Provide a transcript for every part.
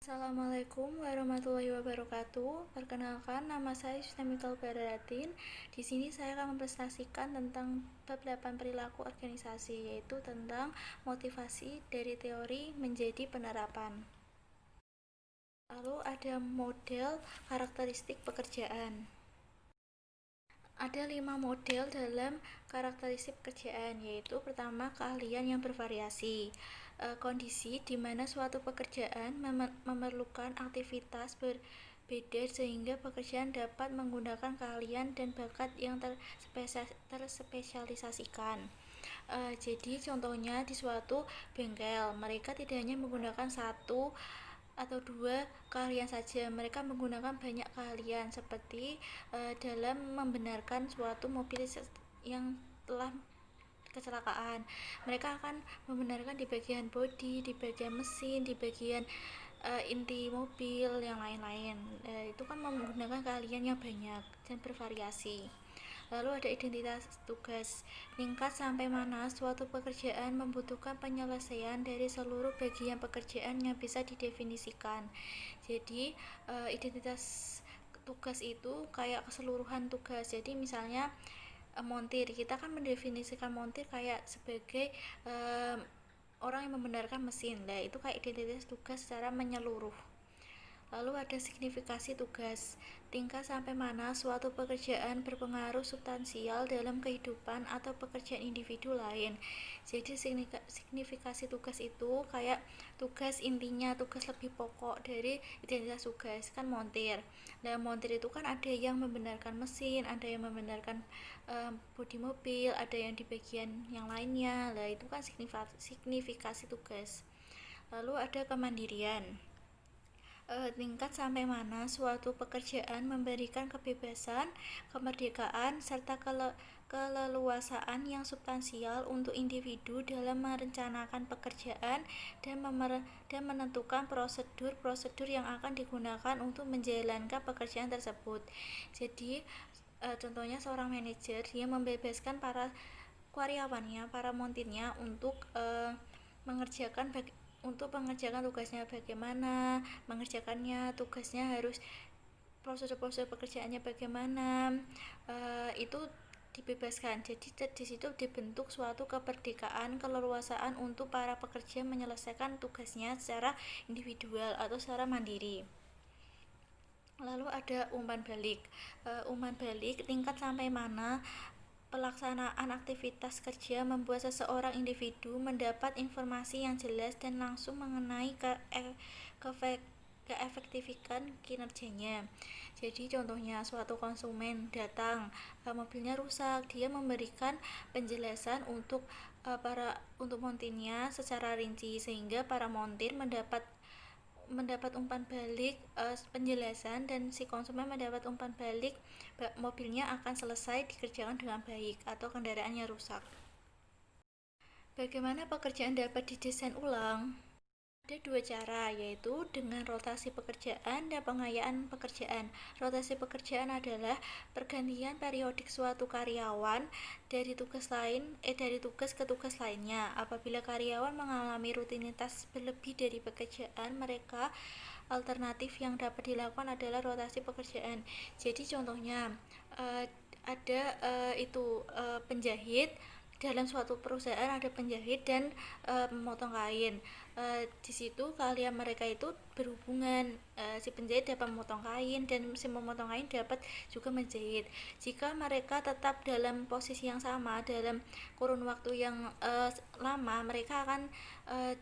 Assalamualaikum warahmatullahi wabarakatuh. Perkenalkan, nama saya Yusnamitul Baratin. Di sini saya akan mempresentasikan tentang bab 8 perilaku organisasi, yaitu tentang motivasi dari teori menjadi penerapan. Lalu ada model karakteristik pekerjaan. Ada 5 model dalam karakteristik pekerjaan, yaitu pertama, keahlian yang bervariasi. Kondisi di mana suatu pekerjaan memerlukan aktivitas berbeda sehingga pekerjaan dapat menggunakan keahlian dan bakat yang terspesialisasikan. Jadi contohnya di suatu bengkel, mereka tidak hanya menggunakan satu atau dua keahlian saja, mereka menggunakan banyak keahlian seperti dalam membenarkan suatu mobil yang telah kecelakaan. Mereka akan membenarkan di bagian bodi, di bagian mesin, di bagian inti mobil, yang lain-lain. Itu kan menggunakan keahlian yang banyak dan bervariasi. Lalu ada identitas tugas. Tingkat sampai mana suatu pekerjaan membutuhkan penyelesaian dari seluruh bagian pekerjaan yang bisa didefinisikan. Jadi identitas tugas itu kayak keseluruhan tugas. Jadi misalnya montir, kita kan mendefinisikan montir kayak sebagai orang yang membenarkan mesin. Nah, itu kayak identitas tugas secara menyeluruh. Lalu ada signifikasi tugas. Tingkat sampai mana suatu pekerjaan berpengaruh substansial dalam kehidupan atau pekerjaan individu lain. Jadi signifikasi tugas itu kayak tugas intinya, tugas lebih pokok dari identitas tugas, kan montir. Nah, montir itu kan ada yang membenarkan mesin, ada yang membenarkan bodi mobil, ada yang di bagian yang lainnya. Nah, itu kan signifikasi tugas. Lalu ada kemandirian. Tingkat sampai mana suatu pekerjaan memberikan kebebasan, kemerdekaan, serta keleluasaan yang substansial untuk individu dalam merencanakan pekerjaan dan menentukan prosedur-prosedur yang akan digunakan untuk menjalankan pekerjaan tersebut. Jadi contohnya seorang manajer, dia membebaskan para karyawannya, para montirnya untuk mengerjakan tugasnya, bagaimana mengerjakannya, tugasnya harus prosedur-prosedur pekerjaannya bagaimana, itu dibebaskan. Jadi di situ dibentuk suatu kemerdekaan, keleluasaan untuk para pekerja menyelesaikan tugasnya secara individual atau secara mandiri. Lalu ada umpan balik. Umpan balik tingkat sampai mana pelaksanaan aktivitas kerja membuat seseorang individu mendapat informasi yang jelas dan langsung mengenai keefektifan kinerjanya. Jadi contohnya suatu konsumen datang, mobilnya rusak, dia memberikan penjelasan untuk montirnya secara rinci sehingga para montir mendapat umpan balik penjelasan, dan si konsumen mendapat umpan balik mobilnya akan selesai dikerjakan dengan baik atau kendaraannya rusak. Bagaimana pekerjaan dapat didesain ulang? Ada dua cara, yaitu dengan rotasi pekerjaan dan pengayaan pekerjaan. Rotasi pekerjaan adalah pergantian periodik suatu karyawan dari tugas ke tugas lainnya. Apabila karyawan mengalami rutinitas berlebih dari pekerjaan mereka, alternatif yang dapat dilakukan adalah rotasi pekerjaan. Jadi contohnya ada penjahit. Dalam suatu perusahaan ada penjahit dan memotong kain. Di situ kalian mereka itu berhubungan, si penjahit dapat memotong kain dan si memotong kain dapat juga menjahit. Jika mereka tetap dalam posisi yang sama dalam kurun waktu yang lama, mereka akan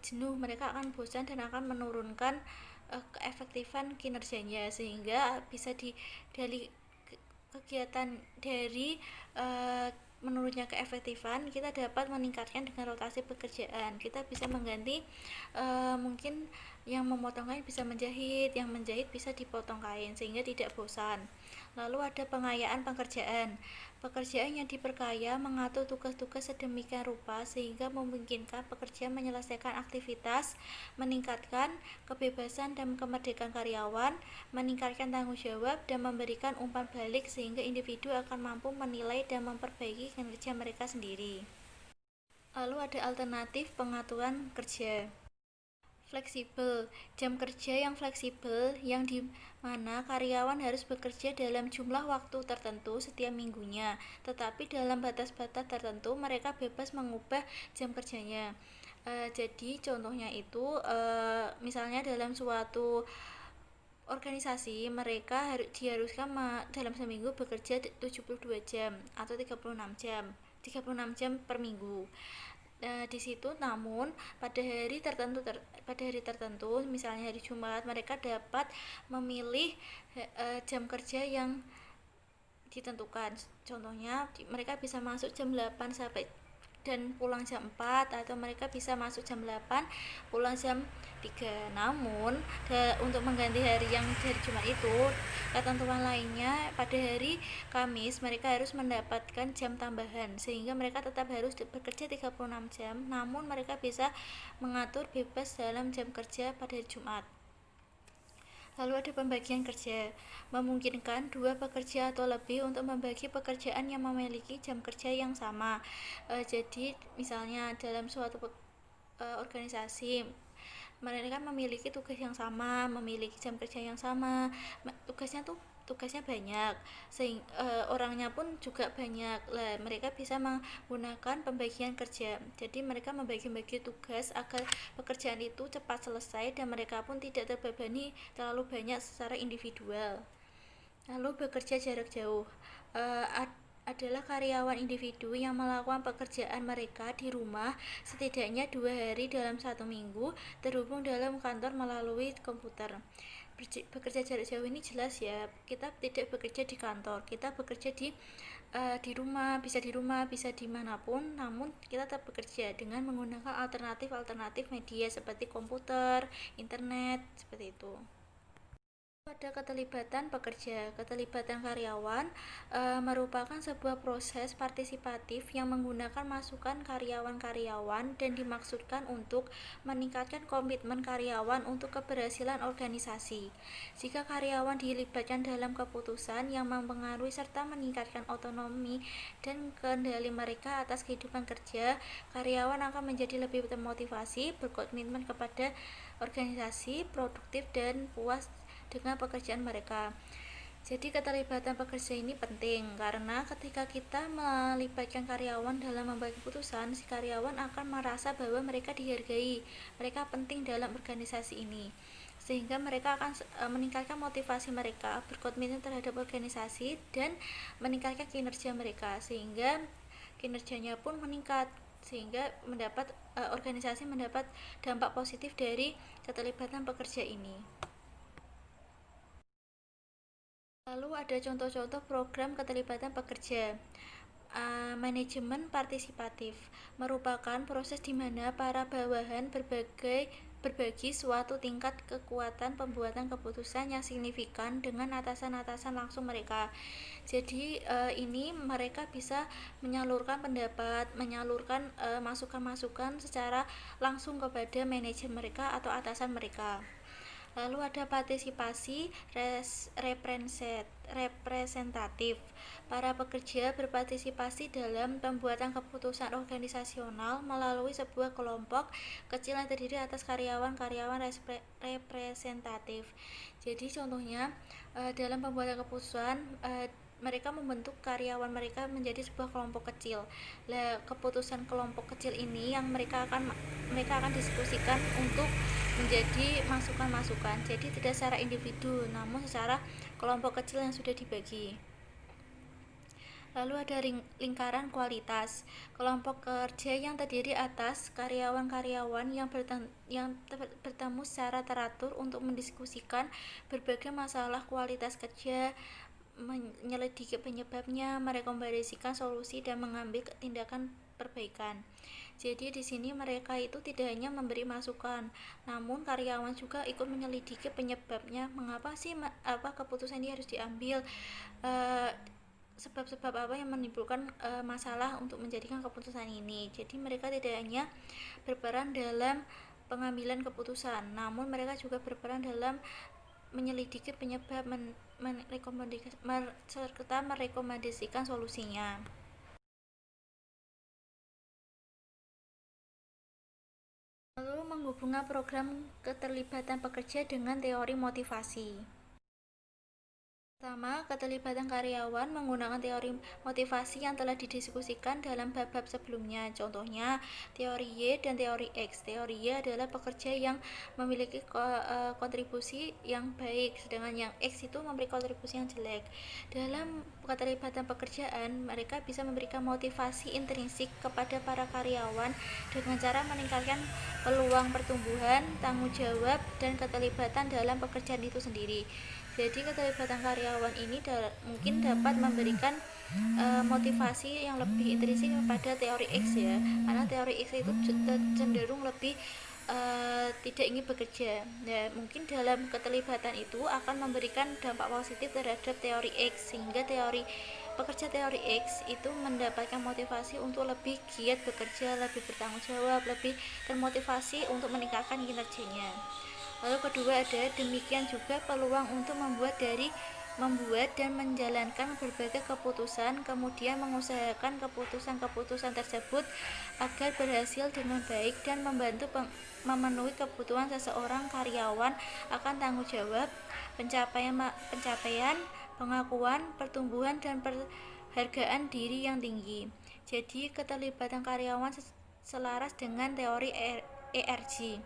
jenuh, mereka akan bosan dan akan menurunkan keefektifan kinerjanya, sehingga bisa dari kegiatan dari menurunnya keefektifan kita dapat meningkatkan dengan rotasi pekerjaan. Kita bisa mengganti mungkin yang memotong kain bisa menjahit, yang menjahit bisa dipotong kain sehingga tidak bosan. Lalu ada pengayaan pekerjaan. Pekerjaan yang diperkaya mengatur tugas-tugas sedemikian rupa sehingga memungkinkan pekerja menyelesaikan aktivitas, meningkatkan kebebasan dan kemerdekaan karyawan, meningkatkan tanggung jawab, dan memberikan umpan balik sehingga individu akan mampu menilai dan memperbaiki kinerja mereka sendiri. Lalu ada alternatif pengaturan kerja. Fleksibel, jam kerja yang fleksibel yang di mana karyawan harus bekerja dalam jumlah waktu tertentu setiap minggunya, tetapi dalam batas-batas tertentu mereka bebas mengubah jam kerjanya. Jadi contohnya itu misalnya dalam suatu organisasi mereka diharuskan dalam seminggu bekerja 72 jam atau 36 jam per minggu. Di situ namun pada hari tertentu misalnya hari Jumat mereka dapat memilih jam kerja yang ditentukan. Contohnya mereka bisa masuk jam 8 sampai dan pulang jam 4, atau mereka bisa masuk jam 8 pulang jam 3. Namun untuk mengganti hari yang dari Jumat itu, ketentuan lainnya pada hari Kamis mereka harus mendapatkan jam tambahan sehingga mereka tetap harus bekerja 36 jam, namun mereka bisa mengatur bebas dalam jam kerja pada hari Jumat. Lalu ada pembagian kerja, memungkinkan dua pekerja atau lebih untuk membagi pekerjaan yang memiliki jam kerja yang sama. Jadi misalnya dalam suatu organisasi mereka memiliki tugas yang sama, memiliki jam kerja yang sama, tugasnya banyak, orangnya pun juga banyak lah. Mereka bisa menggunakan pembagian kerja, jadi mereka membagi-bagi tugas agar pekerjaan itu cepat selesai dan mereka pun tidak terbebani terlalu banyak secara individual. Lalu bekerja jarak jauh, adalah karyawan individu yang melakukan pekerjaan mereka di rumah setidaknya 2 hari dalam 1 minggu, terhubung dalam kantor melalui komputer. Bekerja jarak jauh ini jelas ya, kita tidak bekerja di kantor, kita bekerja di rumah, bisa dimanapun, namun kita tetap bekerja dengan menggunakan alternatif media seperti komputer, internet, seperti itu. Ada keterlibatan pekerja. Keterlibatan karyawan merupakan sebuah proses partisipatif yang menggunakan masukan karyawan-karyawan dan dimaksudkan untuk meningkatkan komitmen karyawan untuk keberhasilan organisasi. Jika karyawan dilibatkan dalam keputusan yang mempengaruhi serta meningkatkan otonomi dan kendali mereka atas kehidupan kerja, karyawan akan menjadi lebih termotivasi, berkomitmen kepada organisasi, produktif, dan puas dengan pekerjaan mereka. Jadi keterlibatan pekerja ini penting karena ketika kita melibatkan karyawan dalam membuat keputusan, si karyawan akan merasa bahwa mereka dihargai, mereka penting dalam organisasi ini, sehingga mereka akan meningkatkan motivasi mereka, berkomitmen terhadap organisasi, dan meningkatkan kinerja mereka sehingga kinerjanya pun meningkat, sehingga organisasi mendapat dampak positif dari keterlibatan pekerja ini. Lalu ada contoh-contoh program keterlibatan pekerja. Manajemen partisipatif merupakan proses di mana para bawahan berbagi suatu tingkat kekuatan pembuatan keputusan yang signifikan dengan atasan-atasan langsung mereka. Jadi ini mereka bisa menyalurkan pendapat, menyalurkan masukan-masukan secara langsung kepada manajer mereka atau atasan mereka. Lalu ada partisipasi representatif. Para pekerja berpartisipasi dalam pembuatan keputusan organisasional melalui sebuah kelompok kecil yang terdiri atas karyawan-karyawan representatif. Jadi contohnya dalam pembuatan keputusan mereka membentuk karyawan mereka menjadi sebuah kelompok kecil. Keputusan kelompok kecil ini yang mereka akan diskusikan untuk menjadi masukan-masukan. Jadi tidak secara individu, namun secara kelompok kecil yang sudah dibagi. Lalu ada lingkaran kualitas, kelompok kerja yang terdiri atas karyawan-karyawan yang bertemu secara teratur untuk mendiskusikan berbagai masalah kualitas kerja, menyelidiki penyebabnya, merekomendasikan solusi, dan mengambil tindakan perbaikan. Jadi di sini mereka itu tidak hanya memberi masukan, namun karyawan juga ikut menyelidiki penyebabnya, mengapa sih keputusan ini harus diambil, sebab-sebab apa yang menimbulkan masalah untuk menjadikan keputusan ini. Jadi mereka tidak hanya berperan dalam pengambilan keputusan, namun mereka juga berperan dalam menyelidiki penyebab, serta merekomendasikan solusinya. Lalu menghubungkan program keterlibatan pekerja dengan teori motivasi. Pertama, keterlibatan karyawan menggunakan teori motivasi yang telah didiskusikan dalam bab-bab sebelumnya. Contohnya, teori Y dan teori X. Teori Y adalah pekerja yang memiliki kontribusi yang baik, sedangkan yang X itu memberi kontribusi yang jelek. Dalam keterlibatan pekerjaan, mereka bisa memberikan motivasi intrinsik kepada para karyawan dengan cara meningkatkan peluang pertumbuhan, tanggung jawab, dan keterlibatan dalam pekerjaan itu sendiri. Jadi keterlibatan karyawan ini mungkin dapat memberikan motivasi yang lebih intrinsik kepada teori X ya, karena teori X itu cenderung lebih tidak ingin bekerja. Nah, mungkin dalam keterlibatan itu akan memberikan dampak positif terhadap teori X, sehingga pekerja teori X itu mendapatkan motivasi untuk lebih giat bekerja, lebih bertanggung jawab, lebih termotivasi untuk meningkatkan kinerjanya. Lalu kedua ada demikian juga peluang untuk membuat dan menjalankan berbagai keputusan, kemudian mengusahakan keputusan-keputusan tersebut agar berhasil dengan baik dan membantu memenuhi kebutuhan seseorang karyawan akan tanggung jawab, pencapaian, pengakuan, pertumbuhan, dan perhargaan diri yang tinggi. Jadi keterlibatan karyawan selaras dengan teori ERG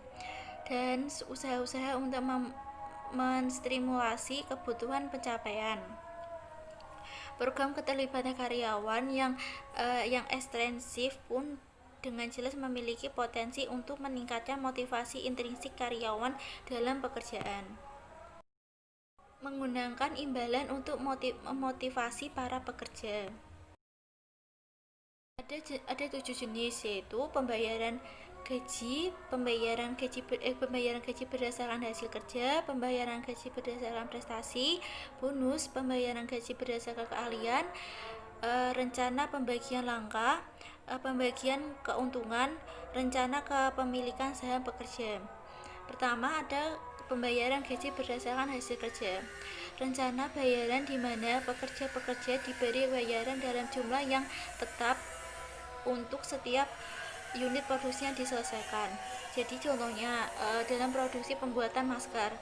dan usaha-usaha untuk menstimulasi kebutuhan pencapaian. Program keterlibatan karyawan yang ekstensif pun dengan jelas memiliki potensi untuk meningkatkan motivasi intrinsik karyawan dalam pekerjaan. Menggunakan imbalan untuk memotivasi para pekerja. Ada 7 jenis, yaitu pembayaran gaji berdasarkan hasil kerja, pembayaran gaji berdasarkan prestasi, bonus, pembayaran gaji berdasarkan keahlian, rencana pembagian langkah, pembagian keuntungan, rencana kepemilikan saham pekerja. Pertama ada pembayaran gaji berdasarkan hasil kerja. Rencana bayaran di mana pekerja-pekerja diberi bayaran dalam jumlah yang tetap untuk setiap unit produksi yang diselesaikan. Jadi contohnya dalam produksi pembuatan masker,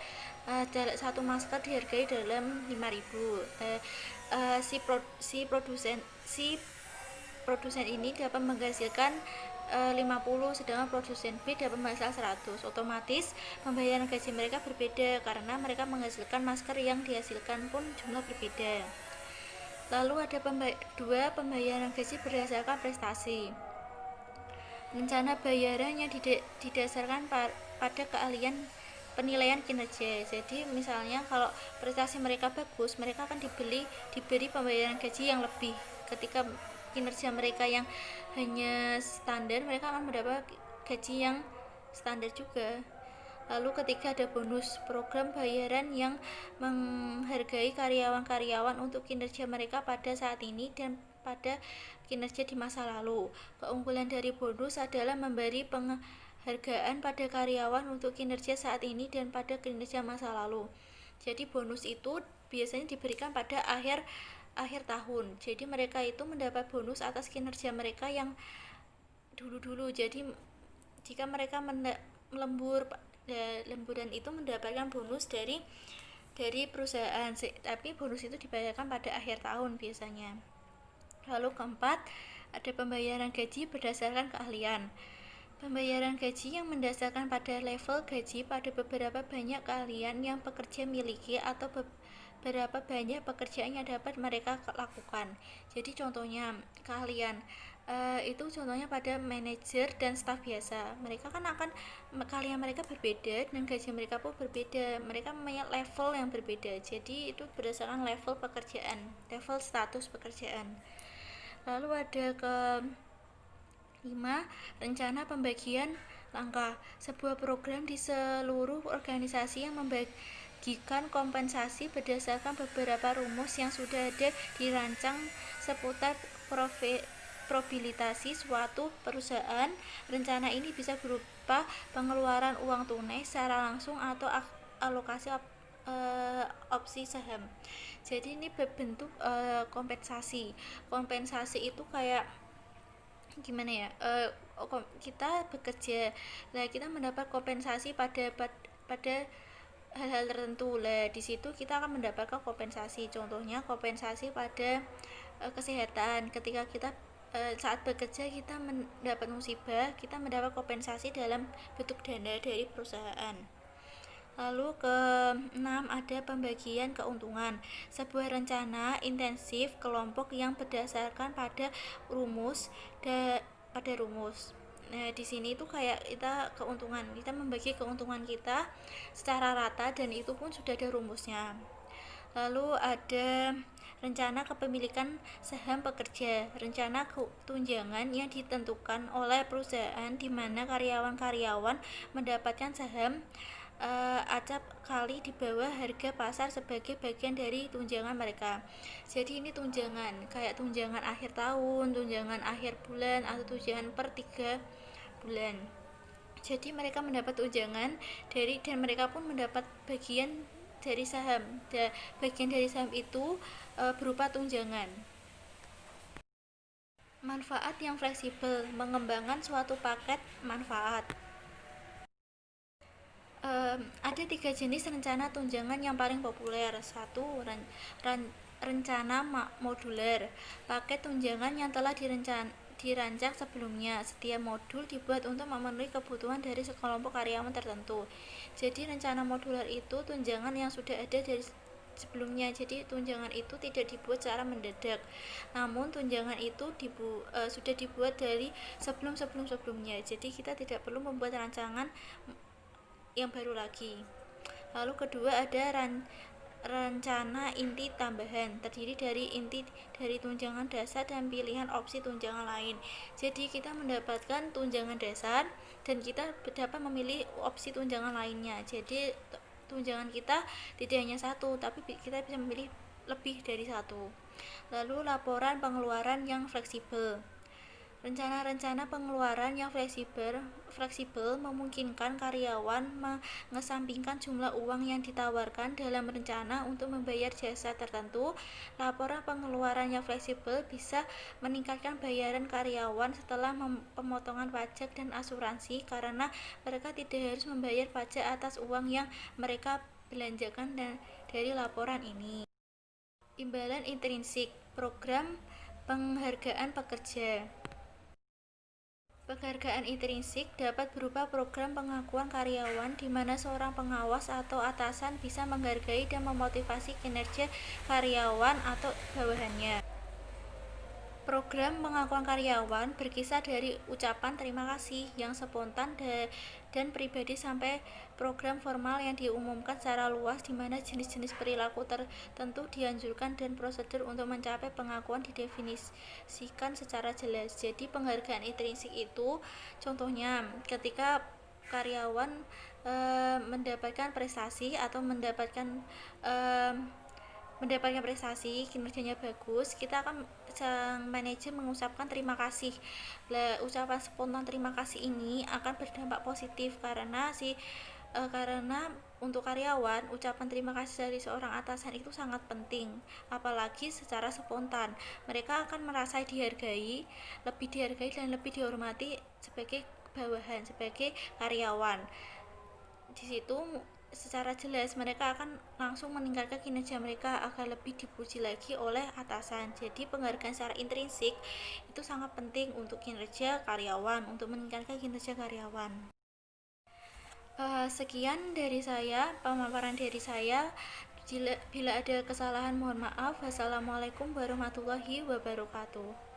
satu masker dihargai dalam 5.000. Si produsen ini dapat menghasilkan 50, sedangkan produsen B dapat menghasilkan 100. Otomatis pembayaran gaji mereka berbeda karena mereka menghasilkan masker yang dihasilkan pun jumlah berbeda. Lalu ada pembayaran gaji berdasarkan prestasi. Rencana bayaran yang didasarkan pada keahlian penilaian kinerja. Jadi misalnya kalau prestasi mereka bagus, mereka akan diberi pembayaran gaji yang lebih. Ketika kinerja mereka yang hanya standar, mereka akan mendapat gaji yang standar juga. Lalu ketika ada bonus, program bayaran yang menghargai karyawan-karyawan untuk kinerja mereka pada saat ini dan pada kinerja di masa lalu. Keunggulan dari bonus adalah memberi penghargaan pada karyawan untuk kinerja saat ini dan pada kinerja masa lalu. Jadi bonus itu biasanya diberikan pada akhir tahun. Jadi mereka itu mendapat bonus atas kinerja mereka yang dulu-dulu. Jadi jika mereka lemburan itu mendapatkan bonus dari perusahaan, tapi bonus itu dibayarkan pada akhir tahun biasanya. Lalu keempat, ada pembayaran gaji berdasarkan keahlian. Pembayaran gaji yang mendasarkan pada level gaji pada beberapa banyak keahlian yang pekerja miliki atau beberapa banyak pekerjaan yang dapat mereka lakukan. Jadi contohnya keahlian itu contohnya pada manajer dan staf biasa. Mereka kan akan keahlian mereka berbeda dan gaji mereka pun berbeda. Mereka mempunyai level yang berbeda. Jadi itu berdasarkan level pekerjaan, level status pekerjaan. Lalu ada ke-5, rencana pembagian langkah. Sebuah program di seluruh organisasi yang membagikan kompensasi berdasarkan beberapa rumus yang sudah ada dirancang seputar probabilitasi suatu perusahaan. Rencana ini bisa berupa pengeluaran uang tunai secara langsung atau alokasi opsi saham. Jadi ini berbentuk kompensasi itu kayak gimana ya, kita bekerja, nah kita mendapat kompensasi pada hal-hal tertentu. Lah di situ kita akan mendapatkan kompensasi. Contohnya kompensasi pada kesehatan. Ketika kita saat bekerja kita mendapat musibah, kita mendapat kompensasi dalam bentuk dana dari perusahaan. Lalu ke-6 ada pembagian keuntungan. Sebuah rencana intensif kelompok yang berdasarkan pada rumus Nah, di sini itu kayak kita membagi keuntungan kita secara rata dan itu pun sudah ada rumusnya. Lalu ada rencana kepemilikan saham pekerja, rencana tunjangan yang ditentukan oleh perusahaan di mana karyawan-karyawan mendapatkan saham acap kali di bawah harga pasar sebagai bagian dari tunjangan mereka. Jadi ini tunjangan, kayak tunjangan akhir tahun, tunjangan akhir bulan, atau tunjangan per 3 bulan. Jadi mereka mendapat tunjangan dan mereka pun mendapat bagian dari saham. Bagian dari saham itu berupa tunjangan. Manfaat yang fleksibel, mengembangkan suatu paket manfaat. Ada 3 jenis rencana tunjangan yang paling populer. Satu, rencana moduler, paket tunjangan yang telah dirancang sebelumnya. Setiap modul dibuat untuk memenuhi kebutuhan dari sekelompok karyawan tertentu. Jadi rencana moduler itu tunjangan yang sudah ada dari sebelumnya. Jadi tunjangan itu tidak dibuat secara mendadak, namun tunjangan itu sudah dibuat dari sebelumnya. Jadi kita tidak perlu membuat rancangan yang baru lagi. Lalu kedua ada rencana inti tambahan, terdiri dari inti dari tunjangan dasar dan pilihan opsi tunjangan lain. Jadi kita mendapatkan tunjangan dasar dan kita dapat memilih opsi tunjangan lainnya. Jadi tunjangan kita tidak hanya satu, tapi kita bisa memilih lebih dari satu. Lalu laporan pengeluaran yang fleksibel. Rencana-rencana pengeluaran yang fleksibel memungkinkan karyawan mengesampingkan jumlah uang yang ditawarkan dalam rencana untuk membayar jasa tertentu. Laporan pengeluaran yang fleksibel bisa meningkatkan bayaran karyawan setelah pemotongan pajak dan asuransi karena mereka tidak harus membayar pajak atas uang yang mereka belanjakan dari laporan ini. Imbalan intrinsik, program penghargaan pekerja. Penghargaan intrinsik dapat berupa program pengakuan karyawan di mana seorang pengawas atau atasan bisa menghargai dan memotivasi kinerja karyawan atau bawahannya. Program pengakuan karyawan berkisar dari ucapan terima kasih yang spontan dan pribadi sampai program formal yang diumumkan secara luas di mana jenis-jenis perilaku tertentu dianjurkan dan prosedur untuk mencapai pengakuan didefinisikan secara jelas. Jadi penghargaan intrinsik itu contohnya ketika karyawan mendapatkan prestasi atau mendapatkan prestasi, kinerjanya bagus, kita akan sang manajer mengucapkan terima kasih. Ucapan spontan terima kasih ini akan berdampak positif karena untuk karyawan ucapan terima kasih dari seorang atasan itu sangat penting, apalagi secara spontan. Mereka akan merasa lebih dihargai dan lebih dihormati sebagai bawahan, sebagai karyawan. Di situ secara jelas mereka akan langsung meningkatkan kinerja mereka agar lebih dipuji lagi oleh atasan. Jadi penghargaan secara intrinsik itu sangat penting untuk kinerja karyawan, untuk meningkatkan kinerja karyawan. Sekian dari saya, pemaparan dari saya. Bila ada kesalahan mohon maaf. Wassalamualaikum warahmatullahi wabarakatuh.